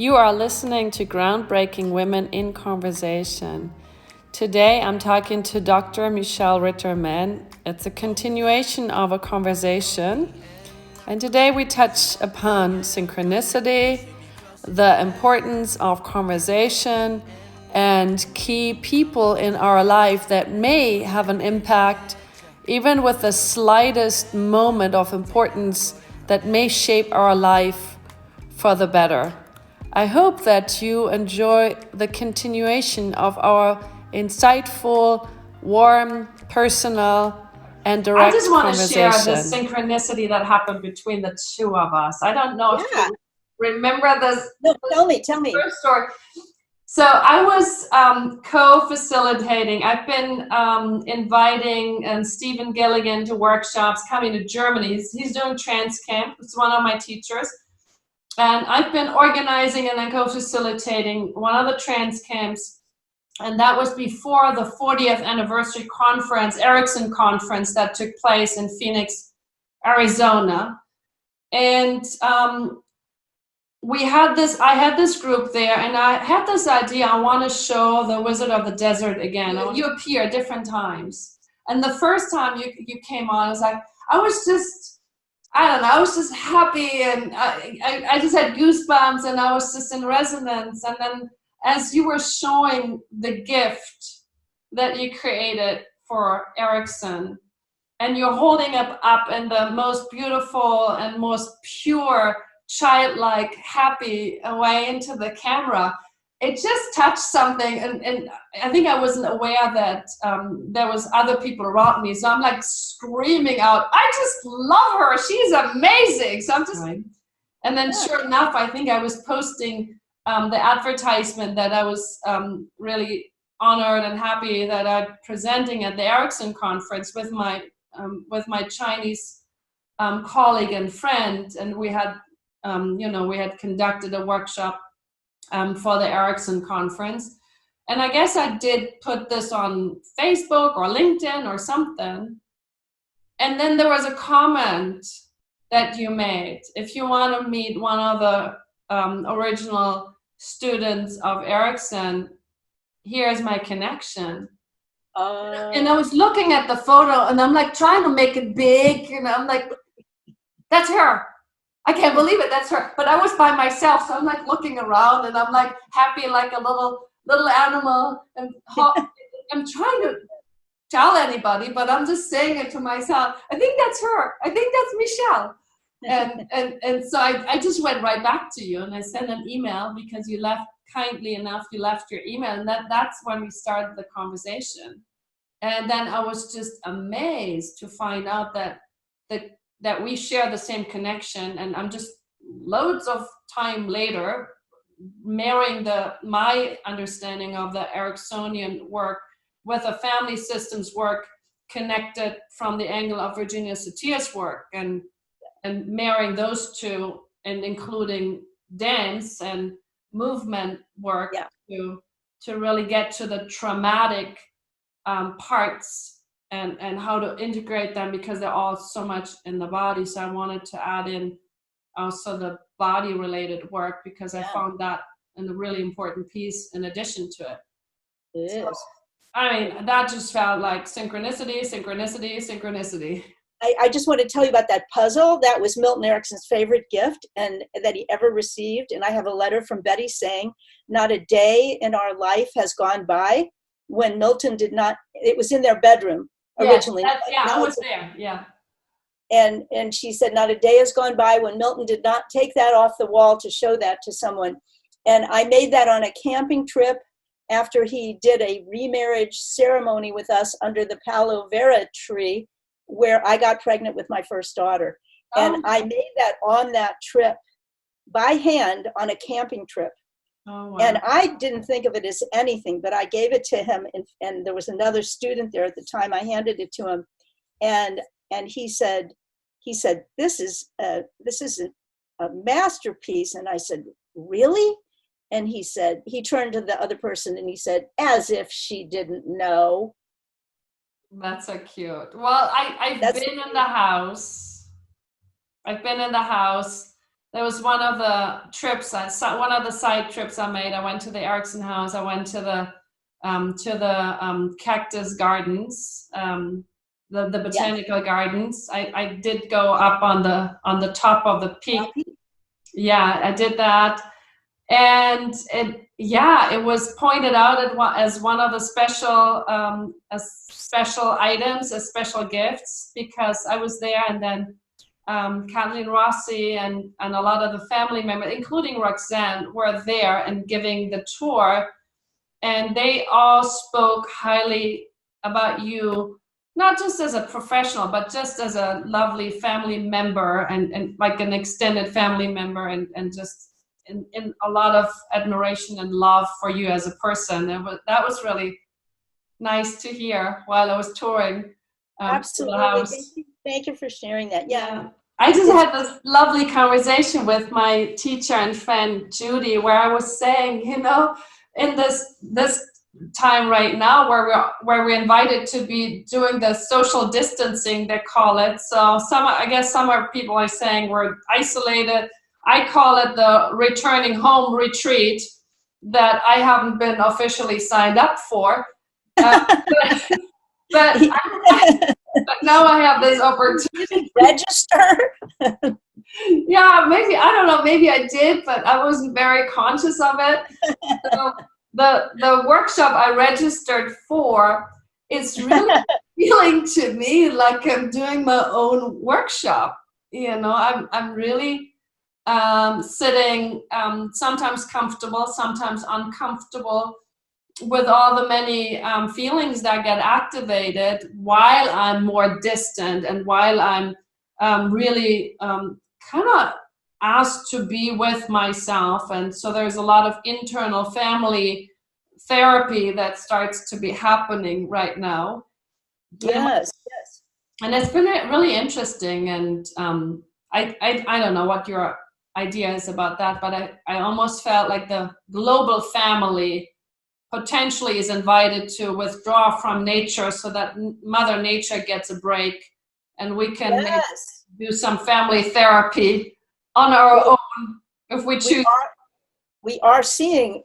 You are listening to Groundbreaking Women in Conversation. Today I'm talking to Dr. Michele Ritterman. It's a continuation of a conversation. And today we touch upon synchronicity, the importance of conversation, and key people in our life that may have an impact, even with the slightest moment of importance that may shape our life for the better. I hope that you enjoy the continuation of our insightful, warm, personal, and direct conversation. I just want to share the synchronicity that happened between the two of us. I don't know if you remember this. No, tell me. First story. So I was co-facilitating. I've been inviting Stephen Gilligan to workshops coming to Germany. He's doing Trance Camp. It's one of my teachers. And I've been organizing and then co-facilitating one of the trance camps, and that was before the 40th anniversary conference, Erickson conference, that took place in Phoenix, Arizona. And I had this group there, and I had this idea, I want to show the Wizard of the Desert again. You appear different times. And the first time you came on, I was just happy, and I just had goosebumps, and I was just in resonance. And then as you were showing the gift that you created for Erickson, and you're holding it up in the most beautiful and most pure, childlike, happy way into the camera, it just touched something, and I think I wasn't aware that there was other people around me. So I'm like screaming out, I just love her. She's amazing. So I'm just, and then sure enough, I think I was posting the advertisement that I was really honored and happy that I'm presenting at the Erickson conference with my Chinese colleague and friend, and we had conducted a workshop for the Erickson conference. And I guess I did put this on Facebook or LinkedIn or something. And then there was a comment that you made. If you want to meet one of the original students of Erickson, here's my connection. And I was looking at the photo, and I'm like trying to make it big, and I'm like, that's her. I can't believe it, that's her. But I was by myself, so I'm like looking around, and I'm like happy like a little animal. And I'm trying to tell anybody, but I'm just saying it to myself. I think that's her. I think that's Michele. And so I just went right back to you, and I sent an email because you left, kindly enough, you left your email, and that's when we started the conversation. And then I was just amazed to find out that we share the same connection, and I'm just loads of time later marrying my understanding of the Ericksonian work with a family systems work connected from the angle of Virginia Satia's work, and marrying those two, and including dance and movement work to really get to the traumatic parts and how to integrate them, because they're all so much in the body. So I wanted to add in also the body related work, because I found that a really important piece in addition to it. It is. I mean, that just felt like synchronicity. I just want to tell you about that puzzle. That was Milton Erickson's favorite gift and that he ever received. And I have a letter from Betty saying, not a day in our life has gone by when Milton did not, it was in their bedroom originally. I was there, yeah. And she said, not a day has gone by when Milton did not take that off the wall to show that to someone. And I made that on a camping trip after he did a remarriage ceremony with us under the Palo Vera tree, where I got pregnant with my first daughter. And I made that on that trip by hand on a camping trip. Oh, wow. And I didn't think of it as anything, but I gave it to him, and there was another student there at the time. I handed it to him, and he said, this is a masterpiece. And I said, really? And he said, he turned to the other person and he said, as if she didn't know. That's so cute. Well, I've been in the house. There was one of the trips, one of the side trips I made. I went to the Erickson House. I went to the cactus gardens, the botanical gardens. I did go up on the top of the peak. Yeah, I did that, and it was pointed out as one of the special items, as special gifts, because I was there, and then Kathleen Rossi and a lot of the family members, including Roxanne, were there and giving the tour, and they all spoke highly about you, not just as a professional, but just as a lovely family member and like an extended family member, and just in a lot of admiration and love for you as a person. That was really nice to hear while I was touring. Absolutely. Thank you for sharing that. Yeah. I just had this lovely conversation with my teacher and friend Judy, where I was saying, in this time right now where we're invited to be doing the social distancing, they call it. So I guess some people are saying we're isolated. I call it the returning home retreat that I haven't been officially signed up for. But now I have this opportunity. Register? Yeah, maybe, I don't know, maybe I did, but I wasn't very conscious of it. So the workshop I registered for is really feeling to me like I'm doing my own workshop. I'm really sitting, sometimes comfortable, sometimes uncomfortable, with all the many feelings that get activated while I'm more distant, and while I'm really kind of asked to be with myself. And so there's a lot of internal family therapy that starts to be happening right now. Yes. And it's been really interesting. And I don't know what your idea is about that, but I almost felt like the global family potentially is invited to withdraw from nature, so that Mother Nature gets a break, and we can do some family therapy on our own if we choose. We are seeing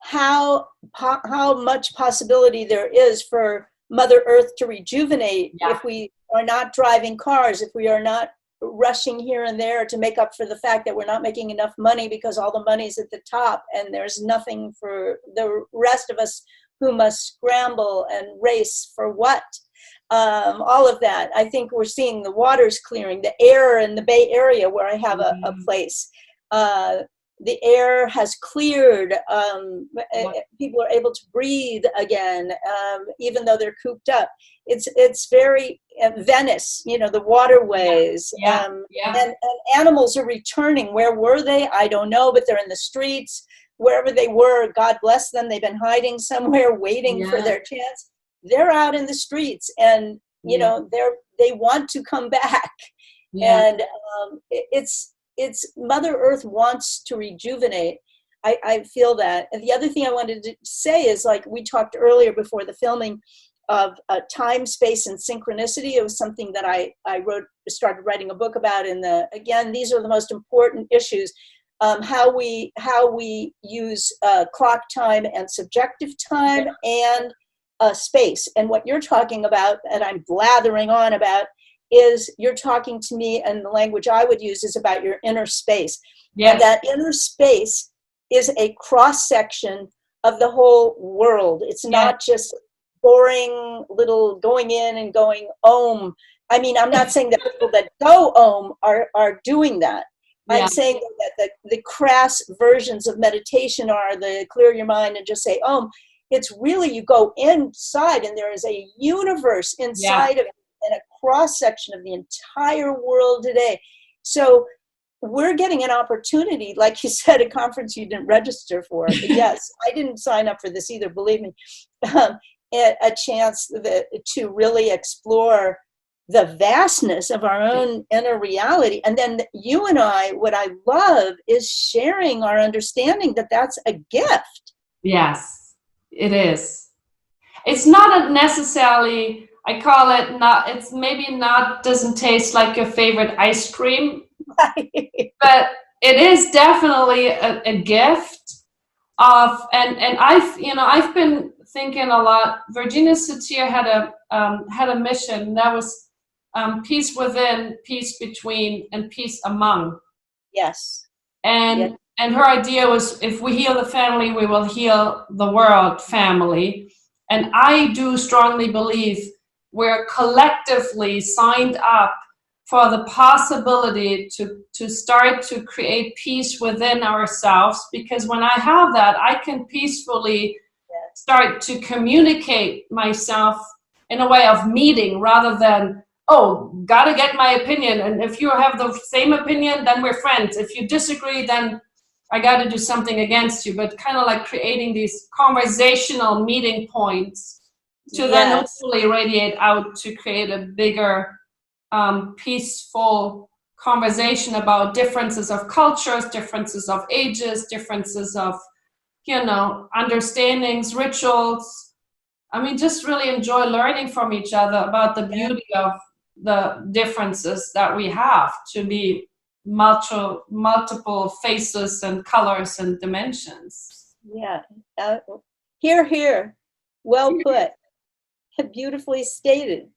how much possibility there is for Mother Earth to rejuvenate if we are not driving cars, if we are not rushing here and there to make up for the fact that we're not making enough money because all the money's at the top and there's nothing for the rest of us who must scramble and race for what. All of that. I think we're seeing the waters clearing, the air in the Bay Area where I have a place. The air has cleared. People are able to breathe again, even though they're cooped up. It's very Venice, the waterways, and animals are returning. Where were they? I don't know, but they're in the streets. Wherever they were, God bless them. They've been hiding somewhere, waiting for their chance. They're out in the streets, and they want to come back. And it's Mother Earth wants to rejuvenate. I feel that. And the other thing I wanted to say is, like we talked earlier before the filming, of time, space, and synchronicity. It was something that I started writing a book about. Again, these are the most important issues. How we use clock time and subjective time and space. And what you're talking about, and I'm blathering on about, is you're talking to me, and the language I would use is about your inner space. And that inner space is a cross-section of the whole world. It's not just boring little going in and going om. I mean, I'm not saying that people that go om are doing that. I'm saying that the crass versions of meditation are the clear your mind and just say om. It's really, you go inside, and there is a universe inside of it, and a cross-section of the entire world today. So we're getting an opportunity, like you said, a conference you didn't register for. Yes, I didn't sign up for this either, believe me. A chance to really explore the vastness of our own inner reality. And then you and I, what I love is sharing our understanding that that's a gift. Yes, it is. It's not necessarily, I call it not, it's maybe not, doesn't taste like your favorite ice cream, But it is definitely a gift of, and I've been thinking a lot. Virginia Satir had a mission that was peace within, peace between, and peace among. Yes. And her idea was, if we heal the family, we will heal the world family. And I do strongly believe we're collectively signed up for the possibility to start to create peace within ourselves, because when I have that, I can peacefully start to communicate myself in a way of meeting, rather than, oh, gotta get my opinion, and if you have the same opinion, then we're friends. If you disagree, then I gotta do something against you. But kind of like creating these conversational meeting points to then hopefully radiate out to create a bigger peaceful conversation about differences of cultures, differences of ages, differences of, understandings, rituals. I mean, just really enjoy learning from each other about the beauty of the differences that we have, to be multiple faces and colors and dimensions. Yeah. Here. Well put. Beautifully stated.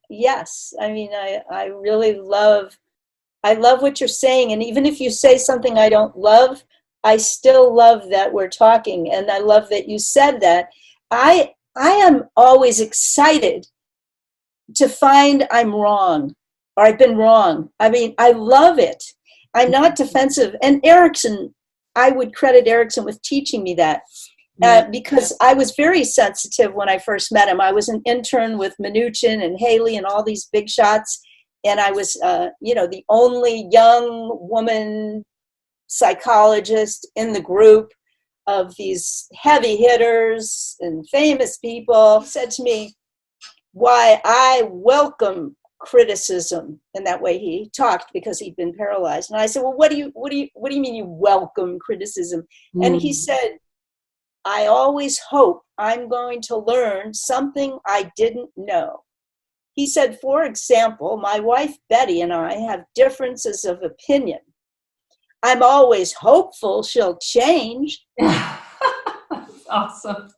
Yes. I mean, I really love what you're saying. And even if you say something I don't love, I still love that we're talking. And I love that you said that. I am always excited to find I'm wrong, or I've been wrong. I mean, I love it. I'm not defensive. And Erickson, I would credit Erickson with teaching me that. Because I was very sensitive when I first met him. I was an intern with Mnuchin and Haley and all these big shots. And I was, the only young woman psychologist in the group of these heavy hitters and famous people. He said to me, why I welcome criticism. And that way he talked, because he'd been paralyzed. And I said, well, what do you mean you welcome criticism? And he said, I always hope I'm going to learn something I didn't know. He said, for example, my wife Betty and I have differences of opinion. I'm always hopeful she'll change. Awesome.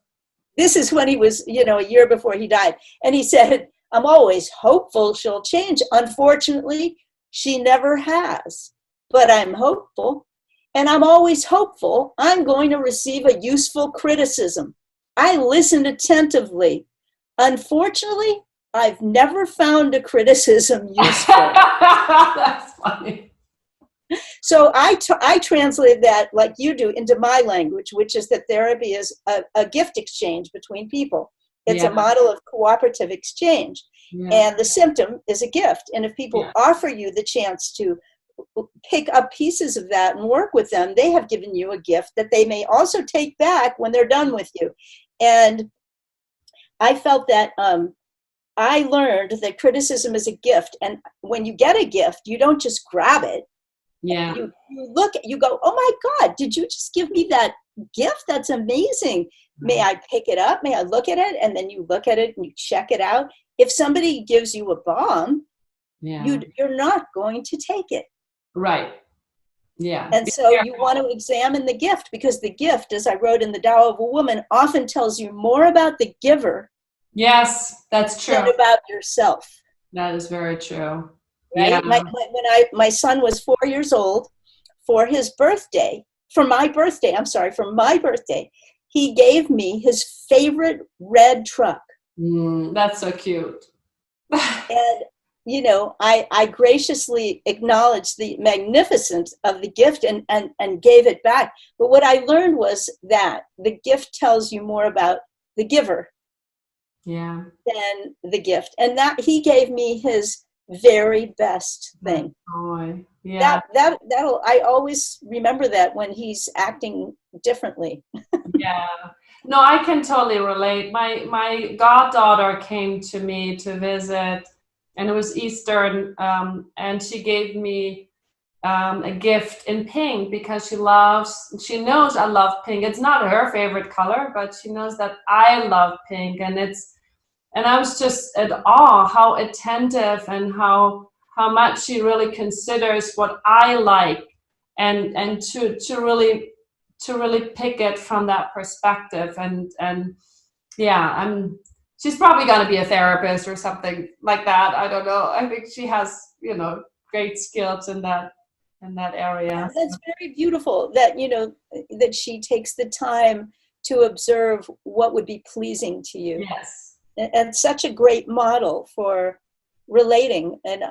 This is when he was, a year before he died. And he said, I'm always hopeful she'll change. Unfortunately, she never has, but I'm hopeful. And I'm always hopeful I'm going to receive a useful criticism. I listen attentively. Unfortunately, I've never found a criticism useful. That's funny. So I translated that, like you do, into my language, which is that therapy is a gift exchange between people. It's a model of cooperative exchange. And the symptom is a gift. And if people offer you the chance to pick up pieces of that and work with them, they have given you a gift that they may also take back when they're done with you. And I felt that I learned that criticism is a gift. And when you get a gift, you don't just grab it. Yeah. You look, you go, oh my God, did you just give me that gift? That's amazing. May I pick it up? May I look at it? And then you look at it and you check it out. If somebody gives you a bomb, you're not going to take it. Right. Yeah. And so you want to examine the gift, because the gift, as I wrote in The Tao of a Woman, often tells you more about the giver. Yes, that's true. Than about yourself. That is very true. Right? Yeah. When my son was 4 years old, for my birthday, he gave me his favorite red truck. That's so cute. And I graciously acknowledged the magnificence of the gift and gave it back. But what I learned was that the gift tells you more about the giver than the gift. And that he gave me his very best thing. Boy. Yeah. That'll I always remember that when he's acting differently. Yeah. No, I can totally relate. My goddaughter came to me to visit, and it was Easter, and she gave me a gift in pink, because she knows I love pink. It's not her favorite color, but she knows that I love pink, and I was just at awe how attentive and how how much she really considers what I like, and to really pick it from that perspective. And yeah, she's probably going to be a therapist or something like that. I don't know. I think she has, great skills in that area. That's very beautiful that, that she takes the time to observe what would be pleasing to you. Yes. And such a great model for relating. And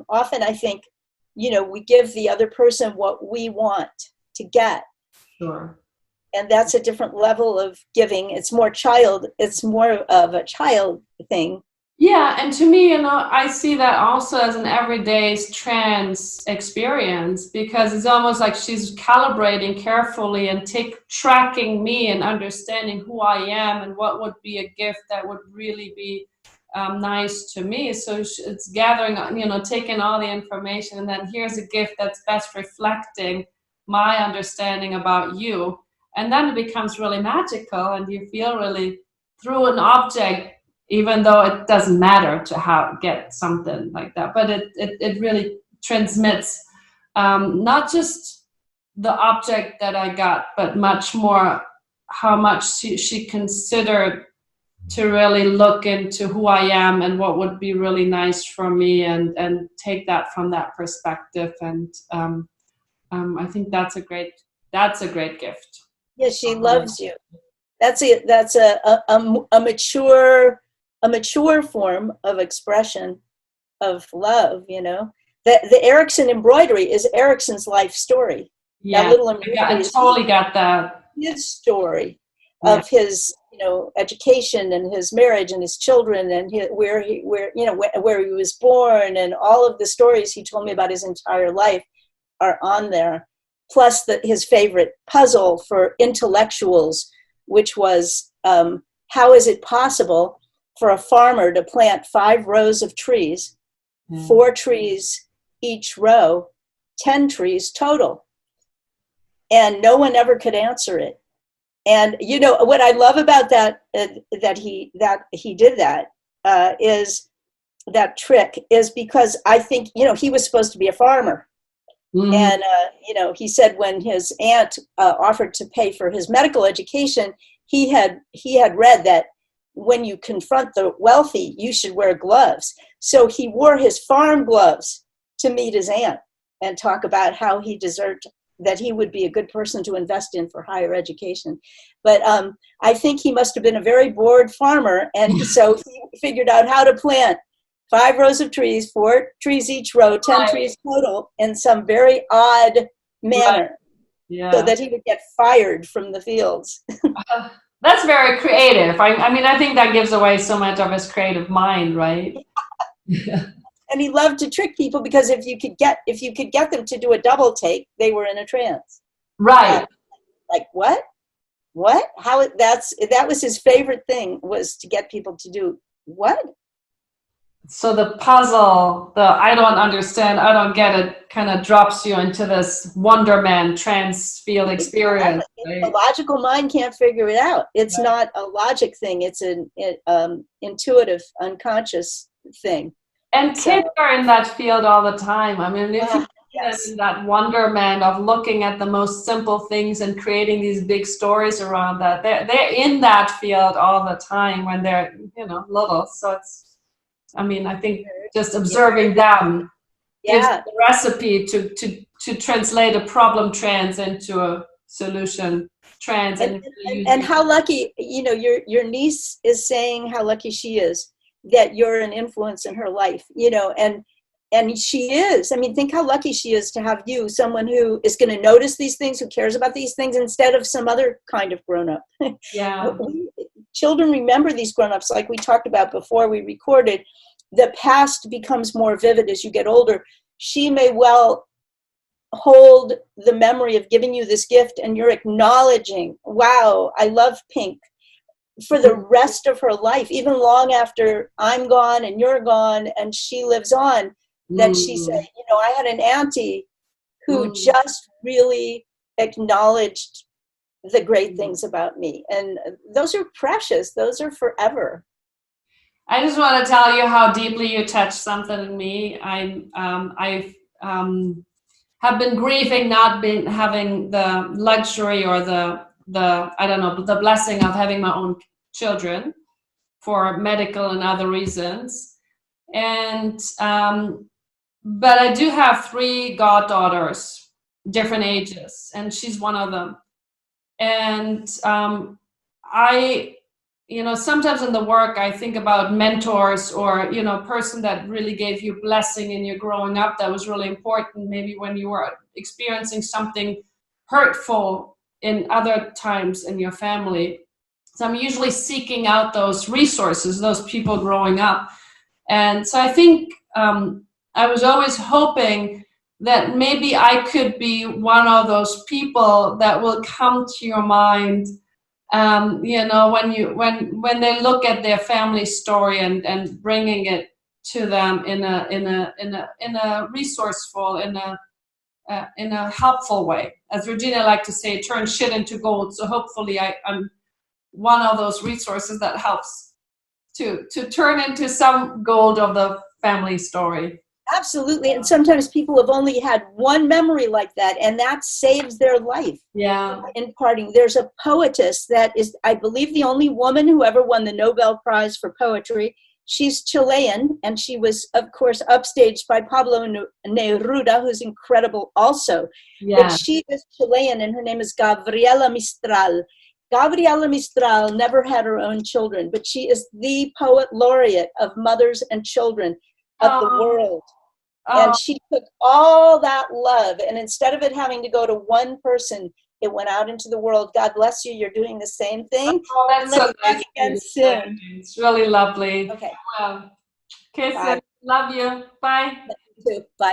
often I think, we give the other person what we want to get. Sure. And that's a different level of giving. It's more of a child thing. Yeah, and to me, I see that also as an everyday trans experience, because it's almost like she's calibrating carefully and tracking me and understanding who I am and what would be a gift that would really be nice to me. So it's gathering, taking all the information, and then here's a gift that's best reflecting my understanding about you. And then it becomes really magical, and you feel really through an object, even though it doesn't matter to get something like that, but it really transmits not just the object that I got, but much more how much she considered to really look into who I am and what would be really nice for me, and take that from that perspective. And I think that's a great gift. Yes, she loves you. That's a mature form of expression of love. The Erickson embroidery is Erickson's life story. Yeah, that little embroidery I totally got that. His story of his education and his marriage and his children and where he was born, and all of the stories he told me about his entire life are on there. Plus his favorite puzzle for intellectuals, which was how is it possible for a farmer to plant 5 rows of trees, 4 trees each row, 10 trees total? And no one ever could answer it. And what I love about that he did that is that trick is because I think he was supposed to be a farmer. Mm-hmm. And he said when his aunt offered to pay for his medical education, he had read that when you confront the wealthy, you should wear gloves. So he wore his farm gloves to meet his aunt and talk about how he deserved, that he would be a good person to invest in for higher education. But I think he must have been a very bored farmer, and so he figured out how to plant 5 rows of trees, 4 trees each row, 10 trees total, in some very odd manner, so that he would get fired from the fields. That's very creative. I think that gives away so much of his creative mind, right? Yeah. And he loved to trick people, because if you could get them to do a double take, they were in a trance. Right. Like what? How? That was his favorite thing, was to get people to do what? So the puzzle, the I don't understand, I don't get it, kind of drops you into this wonderment trance field experience. Right? The logical mind can't figure it out. It's not a logic thing. It's an intuitive, unconscious thing. And kids are in that field all the time. If you in that wonderment of looking at the most simple things and creating these big stories around that, they're in that field all the time when they're little. So it's, I think just observing them gives the recipe to translate a problem trance into a solution trance. And how lucky, your niece is saying how lucky she is that you're an influence in her life, and she is. Think how lucky she is to have you, someone who is going to notice these things, who cares about these things, instead of some other kind of grown-up. Yeah. Children remember these grown-ups, like we talked about before we recorded. The past becomes more vivid as you get older. She may well hold the memory of giving you this gift, and you're acknowledging, wow, I love pink, for the rest of her life, even long after I'm gone and you're gone and she lives on, that she said, I had an auntie who just really acknowledged the great things about me. And those are precious. Those are forever. I just want to tell you how deeply you touched something in me. I have been grieving not been having the luxury or the I don't know, the blessing of having my own children for medical and other reasons. And but I do have 3 goddaughters, different ages, and she's one of them. And I, sometimes in the work I think about mentors or, person that really gave you blessing in your growing up that was really important, maybe when you were experiencing something hurtful in other times in your family. So I'm usually seeking out those resources, those people growing up. And so I think I was always hoping that maybe I could be one of those people that will come to your mind, when they look at their family story and bringing it to them in a resourceful, in a helpful way. As Virginia liked to say, turn shit into gold. So hopefully I'm one of those resources that helps to turn into some gold of the family story. Absolutely. And sometimes people have only had one memory like that, and that saves their life. Yeah. In parting, there's a poetess that is, I believe, the only woman who ever won the Nobel Prize for Poetry. She's Chilean, and she was, of course, upstaged by Pablo Neruda, who's incredible also. Yeah. But she is Chilean, and her name is Gabriela Mistral. Gabriela Mistral never had her own children, but she is the poet laureate of mothers and children of the world. And she took all that love, and instead of it having to go to one person, it went out into the world. God bless you. You're doing the same thing. Oh, that's so nice. Again soon. It's really lovely. Okay. Okay, so love you. Bye. Love you too. Bye.